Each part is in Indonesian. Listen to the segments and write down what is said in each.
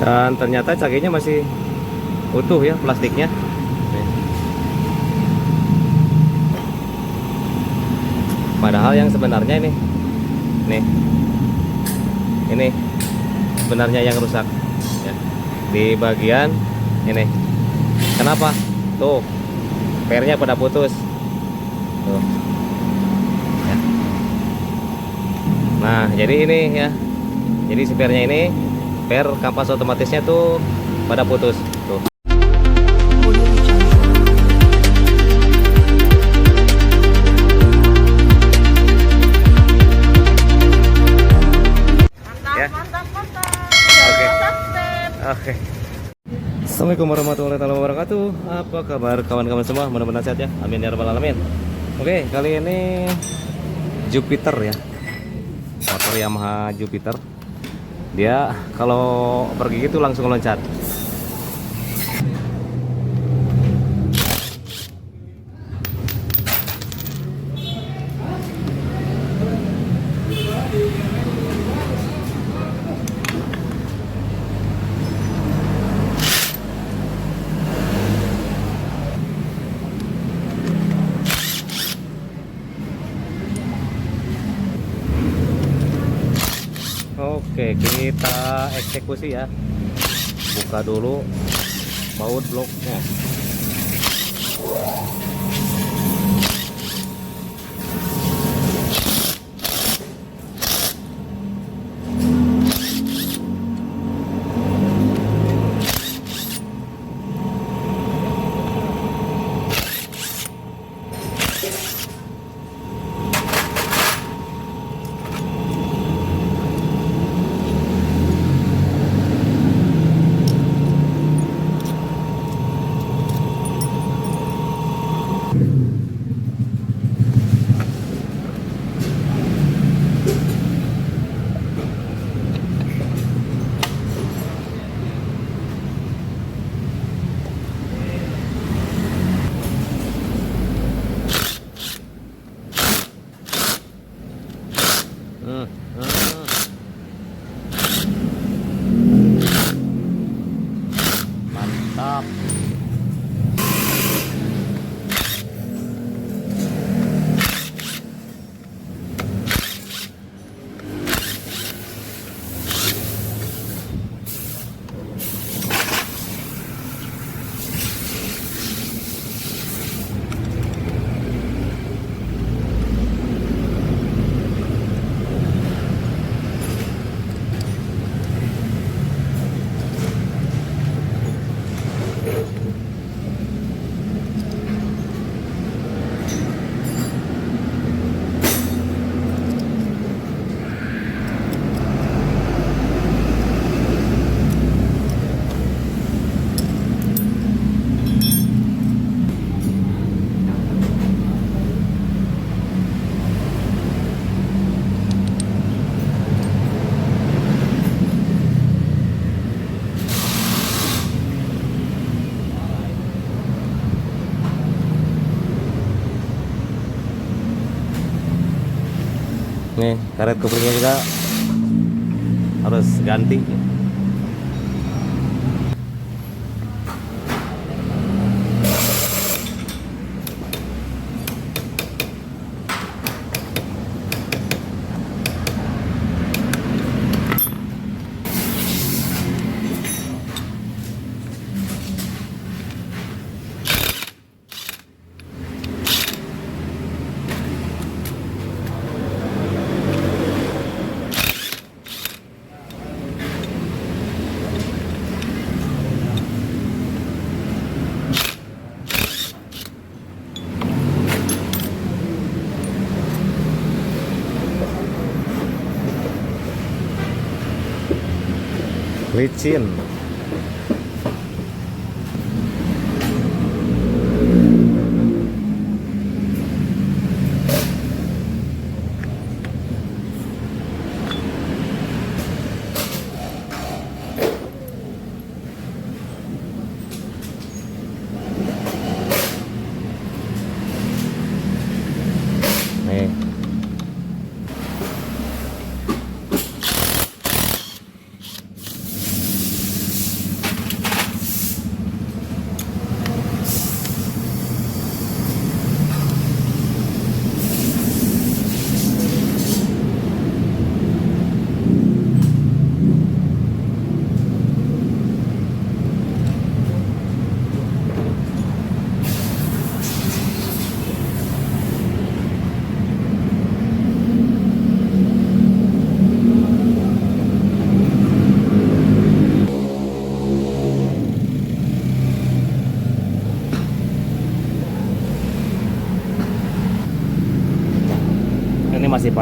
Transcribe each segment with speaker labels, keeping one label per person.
Speaker 1: Dan ternyata cagenya masih utuh ya plastiknya. Nih. Padahal yang sebenarnya nih, ini sebenarnya yang rusak ya, di bagian ini. Kenapa? Tuh, pernya pada putus. Tuh. Ya. Nah, jadi ini ya. Jadi spare-nya ini, spare kampas otomatisnya tuh pada putus. Tuh. Ya. Oke. Oke. Assalamualaikum warahmatullahi wabarakatuh. Apa kabar kawan-kawan semua? Mudah-mudahan sehat ya. Amin ya rabbal alamin. Oke, kali ini Jupiter ya. Motor Yamaha Jupiter. Dia kalau pergi gitu langsung loncat. Oke, kita eksekusi ya. Buka dulu baut bloknya. Hmm, hmm. Mantap. Nih, karet couplingnya juga harus ganti. Licin. Nih.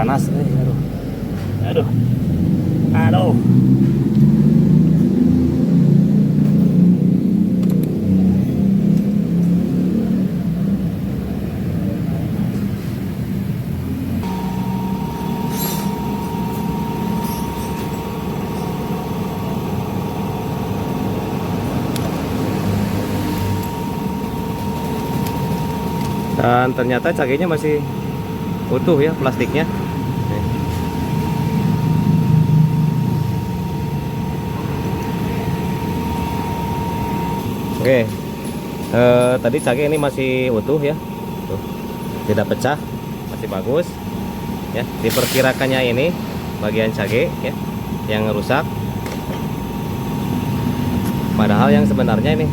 Speaker 1: panas. Aduh. Aduh. Aduh. Dan ternyata cagenya masih utuh ya plastiknya. Nih. Oke, tadi cage ini masih utuh ya, tuh, tidak pecah, masih bagus ya. Diperkirakannya ini bagian cage ya yang rusak, padahal yang sebenarnya ini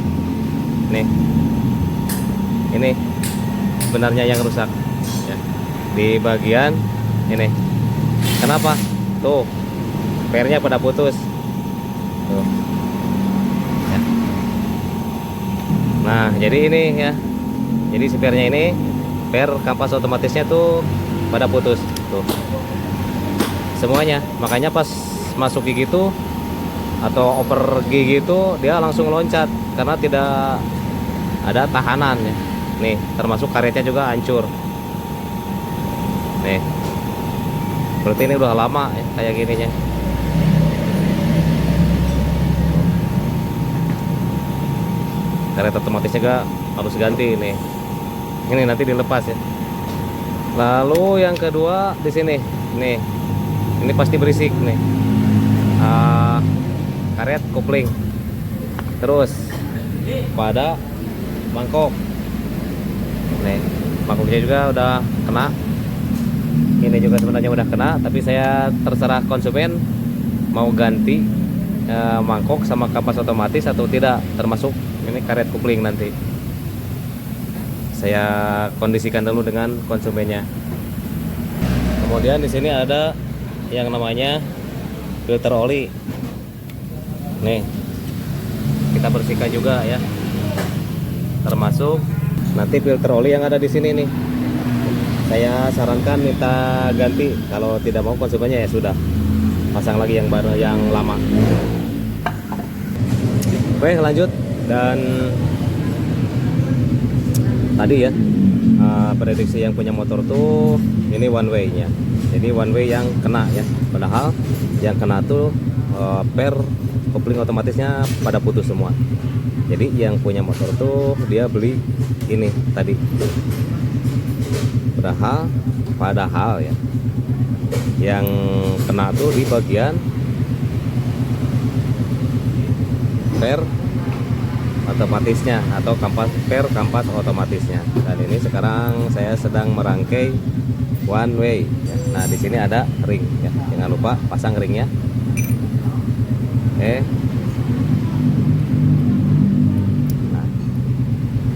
Speaker 1: sebenarnya yang rusak ya, di bagian ini. Kenapa? Tuh, pernya pada putus tuh ya. Nah, jadi ini ya, jadi spare-nya ini, per kampas otomatisnya tuh pada putus tuh semuanya. Makanya pas masuk gigi tuh atau oper gigi itu dia langsung loncat karena tidak ada tahanan ya. Nih, termasuk karetnya juga hancur. Nih, berarti ini udah lama ya kayak gininya. Karet otomatisnya juga harus ganti nih. Ini nanti dilepas ya. Lalu yang kedua di sini, nih, ini pasti berisik nih. Karet kopling. Terus pada mangkok. Nih, mangkoknya juga udah kena. Ini juga sebenarnya udah kena, tapi saya terserah konsumen mau ganti mangkok sama kampas otomatis atau tidak, termasuk ini karet kopling. Nanti saya kondisikan dulu dengan konsumennya. Kemudian di sini ada yang namanya filter oli. Nih, kita bersihkan juga ya, termasuk nanti filter oli yang ada di sini nih. Saya sarankan minta ganti. Kalau tidak mau konsumennya ya sudah, pasang lagi yang baru, yang lama. Oke, lanjut. Dan tadi ya, prediksi yang punya motor tuh ini one way nya. Jadi one way yang kena ya. Padahal yang kena tuh per kopling otomatisnya pada putus semua. Jadi yang punya motor tuh dia beli ini tadi. Padahal ya, yang kena tuh di bagian per otomatisnya atau kampas otomatisnya. Dan ini sekarang saya sedang merangkai one way ya. Nah, di sini ada ring ya. Jangan lupa pasang ringnya.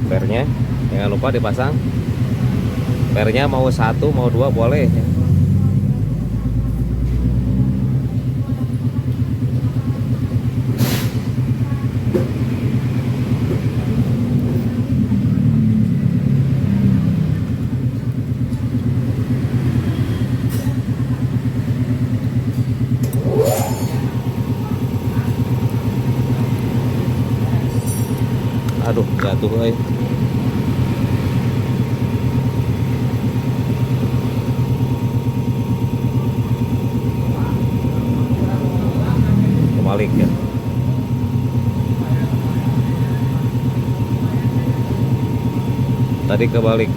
Speaker 1: Pernya jangan lupa dipasang. Pernya mau 1 mau 2 boleh ya. Aduh, jatuh euy. Kebalik ya. Tadi kebalik.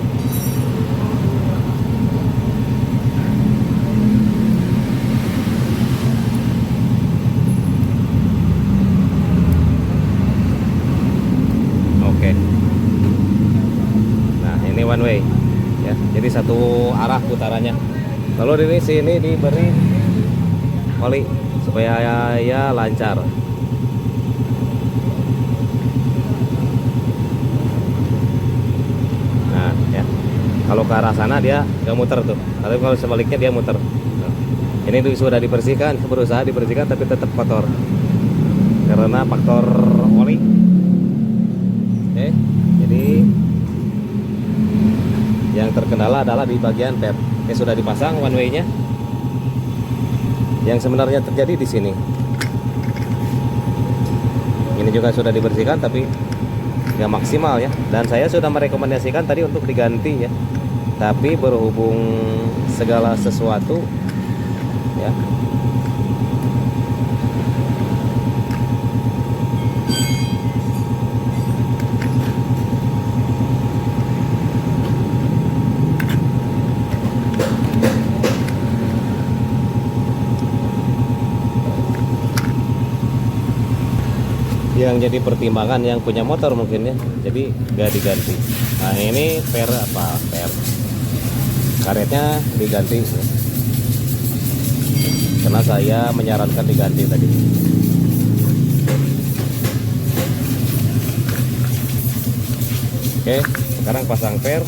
Speaker 1: Oke. Nah, ini one way ya. Jadi satu arah putarannya. Lalu di sini diberi oli supaya ya lancar. Nah ya, kalau ke arah sana dia nggak muter tuh, tapi kalau sebaliknya dia muter. Ini tuh sudah dibersihkan, berusaha dibersihkan tapi tetap kotor karena faktor oli. Jadi yang terkendala adalah di bagian pet. Sudah dipasang one way nya. yang sebenarnya terjadi di sini. Ini juga sudah dibersihkan tapi nggak maksimal ya, dan saya sudah merekomendasikan tadi untuk diganti ya, tapi berhubung segala sesuatu ya, yang jadi pertimbangan yang punya motor mungkin ya, jadi nggak diganti. Nah ini per karetnya diganti ya. Karena saya menyarankan diganti tadi. Oke, sekarang pasang per.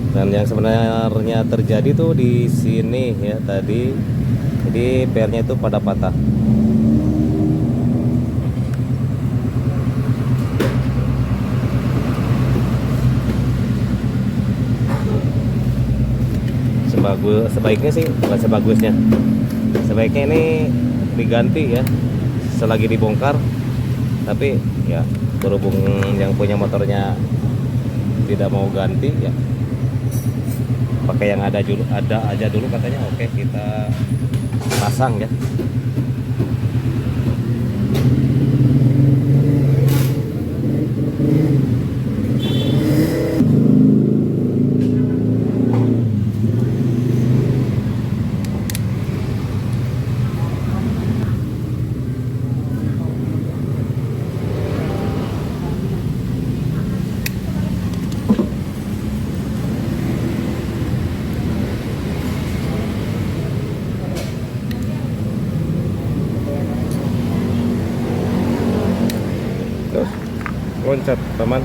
Speaker 1: Dan yang sebenarnya terjadi tuh di sini ya tadi, jadi pernya itu pada patah. Sebaiknya sih, bukan sebagusnya, sebaiknya ini diganti ya selagi dibongkar. Tapi ya berhubung yang punya motornya tidak mau ganti ya, pakai yang ada aja dulu katanya. Oke, kita pasang ya. Loncat teman.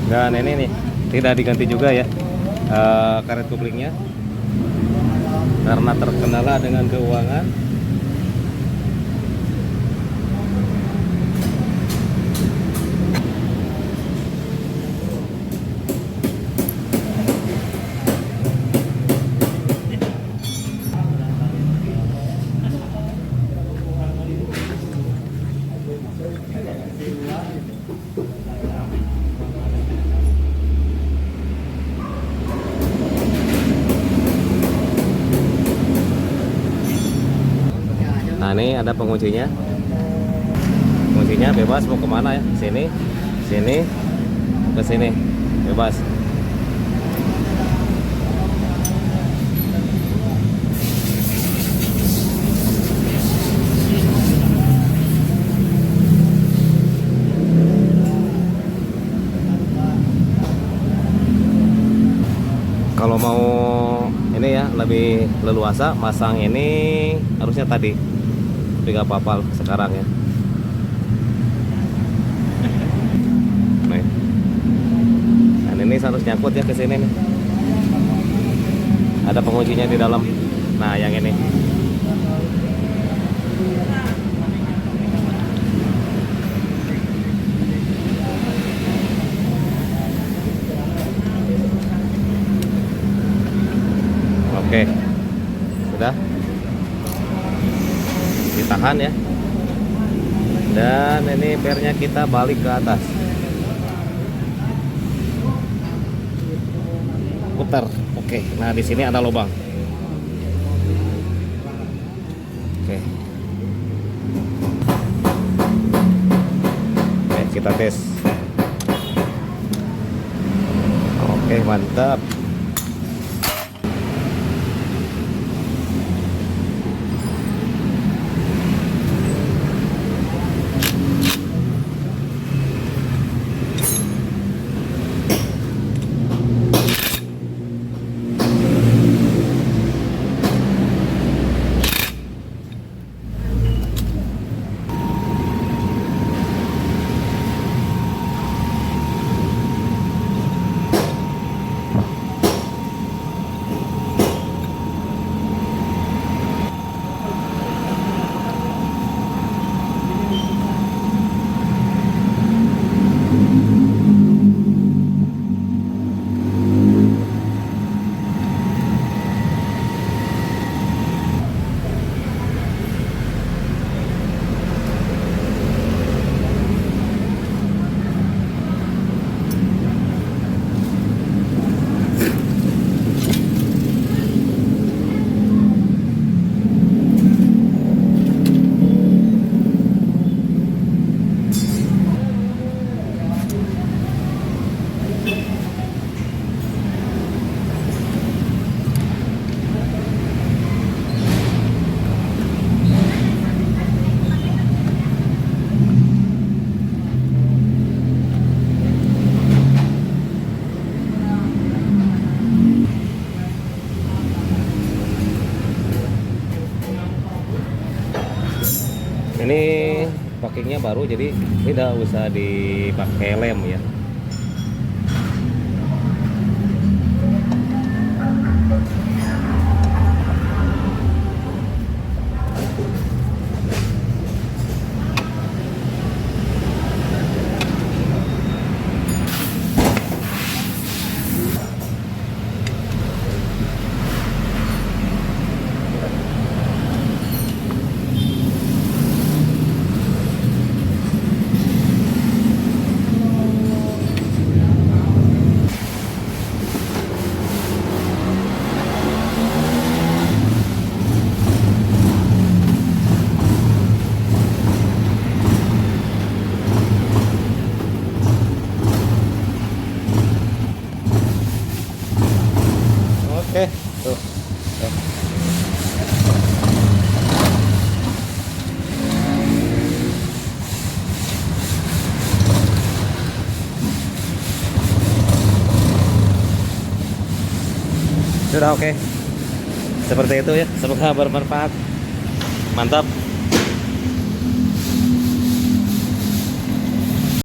Speaker 1: Dan ini nih tidak diganti juga ya karet kuplingnya karena terkendala dengan keuangan. Nah ini ada penguncinya. Penguncinya bebas mau kemana ya? Sini, sini, ke sini, bebas. Kalau mau ini ya lebih leluasa, masang ini harusnya tadi, tapi gak apa-apa sekarang ya. Nih. Dan ini harus nyangkut ya ke sini nih. Ada penguncinya di dalam. Nah yang ini. Oke, sudah ditahan ya. Dan ini pernya kita balik ke atas, putar. Oke, nah di sini ada lubang. Oke, oke kita tes. Oke, mantap. Ini packingnya baru, jadi tidak usah dipakai lem ya. Oke, tuh. Sudah oke. Seperti itu ya. Semoga bermanfaat. Mantap.